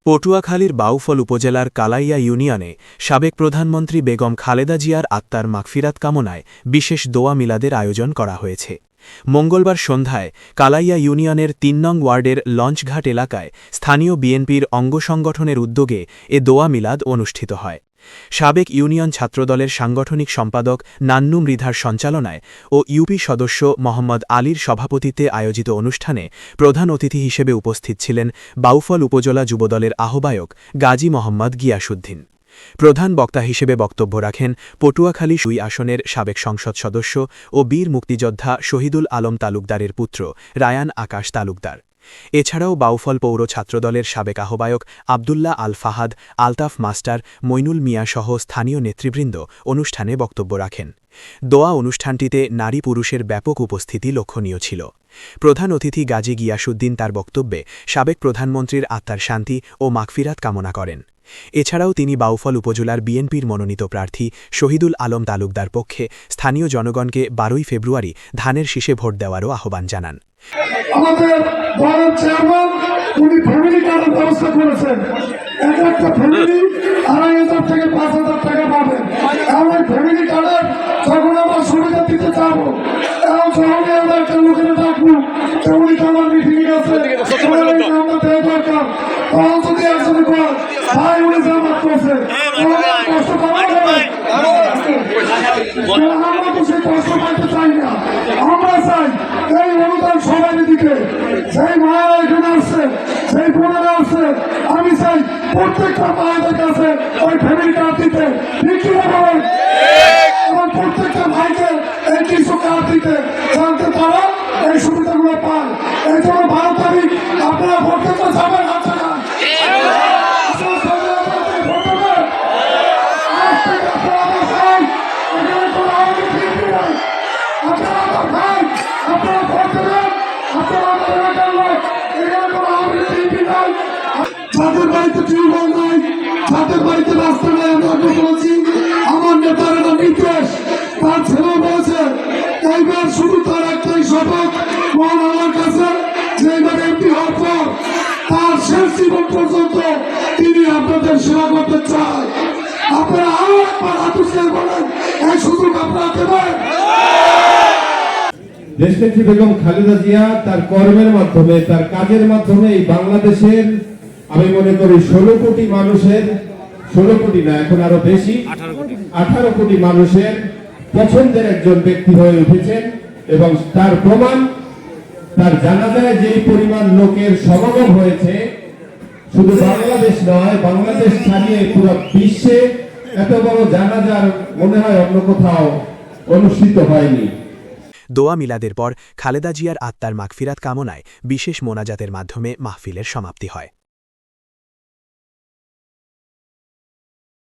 পটুয়াখালীর বাউফল উপজেলার কালাইয়া ইউনিয়নে সাবেক প্রধানমন্ত্রী বেগম খালেদা জিয়ার আত্মার মাগফিরাত কামনায় বিশেষ দোয়া মিলাদের আয়োজন করা হয়েছে। মঙ্গলবার সন্ধ্যায় কালাইয়া ইউনিয়নের ৩ নং ওয়ার্ডের লঞ্চঘাট এলাকায় স্থানীয় বিএনপির অঙ্গসংগঠনের উদ্যোগে এ দোয়া মিলাদ অনুষ্ঠিত হয়। সাবেক ইউনিয়ন ছাত্রদলের সাংগঠনিক সম্পাদক নান্নু মৃধার সঞ্চালনায় ও ইউপি সদস্য মোহাম্মদ আলীর সভাপতিত্বে আয়োজিত অনুষ্ঠানে প্রধান অতিথি হিসেবে উপস্থিত ছিলেন বাউফল উপজেলা যুবদলের আহ্বায়ক গাজী মোহাম্মদ গিয়াসউদ্দিন। প্রধান বক্তা হিসেবে বক্তব্য রাখেন পটুয়াখালী ২ আসনের সাবেক সংসদ সদস্য ও বীর মুক্তিযোদ্ধা শহীদুল আলম তালুকদারের পুত্র রায়ান আকাশ তালুকদার। এছাড়াও বাউফল পৌর ছাত্রদলের সাবেক আহ্বায়ক আবদুল্লাহ আল ফাহাদ, আলতাফ মাস্টার, মইনুল মিয়া সহ স্থানীয় নেতৃবৃন্দ অনুষ্ঠানে বক্তব্য রাখেন। দোয়া অনুষ্ঠানটিতে নারী পুরুষের ব্যাপক উপস্থিতি লক্ষণীয় ছিল। প্রধান অতিথি গাজী গিয়াসউদ্দিন তার বক্তব্যে সাবেক প্রধানমন্ত্রীর আত্মার শান্তি ও মাগফিরাত কামনা করেন। এছাড়াও তিনি বাউফল উপজেলার বিএনপির মনোনীত প্রার্থী শহীদুল আলম তালুকদার পক্ষে স্থানীয় জনগণকে ১২ই ফেব্রুয়ারি ধানের শীষে ভোট দেওয়ারও আহ্বান জানান। আমাদের দলের চেয়ারম্যান উনি ফ্যামিলি কার্ডের ব্যবস্থা করেছেন। একটা ফ্যামিলি ২,৫০০ থেকে ৫,০০০ টাকা পাবে। এমন ফ্যামিলি কার্ডের যখন আমরা সুবিধা দিতে চাবো, এখন যখনই আমরা একটা লোকের ডাকবো, তেমনি তো আমার মিটিং আছে, আমরা দেওয়া দরকার। তখন যদি একজন কর ভাই উনি জামাত করছে, কষ্ট পাওয়া যাবে, আমরা তো সে কষ্ট পাইতে চাই না। আমরা চাই এই অনুদান সবাই দিতে, সেই মায়েরা এখানে আসছে, সেই বোনেরা আসছে, আমি চাই প্রত্যেকটা মায়েদের কাছে ওই ফ্যামিলি কার্ড দিতে, ঠিক কি বলেন? এবং প্রত্যেকটা ভাইকে এই কিছু কার্ড দিতে, জানতে তারা এই সুবিধাগুলো পায়। এই জন্য ১২ তারিখ আপনারা ভোট দিতে যাবেন। যাদের বাড়িতে টিউবওয়েল নাই, যাদের বাড়িতে রাস্তা নাই, আমি আগে বলেছি আমার নেতার নাম নিতেশ, তার ছেলে বলছে এইবার শুধু তার একটাই শপথ মহান আল্লাহর কাছে যে এইবার এমপি হওয়ার পর তার শেষ জীবন পর্যন্ত তিনি আপনাদের সেবা করতে চায়। আপনারা আরো একবার হাতুসে বলেন, এই সুযোগ আপনারা দেবেন। দেশনেত্রী বেগম খালেদা জিয়া তার কর্মের মাধ্যমে, তার কাজের মাধ্যমে এই বাংলাদেশের আমি মনে করি ১৬ কোটি মানুষের, ১৬ কোটি না এখন আরো বেশি, ১৮ কোটি মানুষের পছন্দের একজন ব্যক্তি হয়ে উঠেছেন। এবং তার প্রমাণ তার জানাজায় যে পরিমাণ লোকের সমাগম হয়েছে, শুধু বাংলাদেশ নয়, বাংলাদেশ ছাড়িয়ে পুরো বিশ্বে এত বড় জানাজার মনে হয় অন্য কোথাও অনুষ্ঠিত হয়নি। দোয়া মিলাদের পর খালেদা জিয়ার আত্মার মাগফিরাত কামনায় বিশেষ মোনাজাতের মাধ্যমে মাহফিলের সমাপ্তি হয়।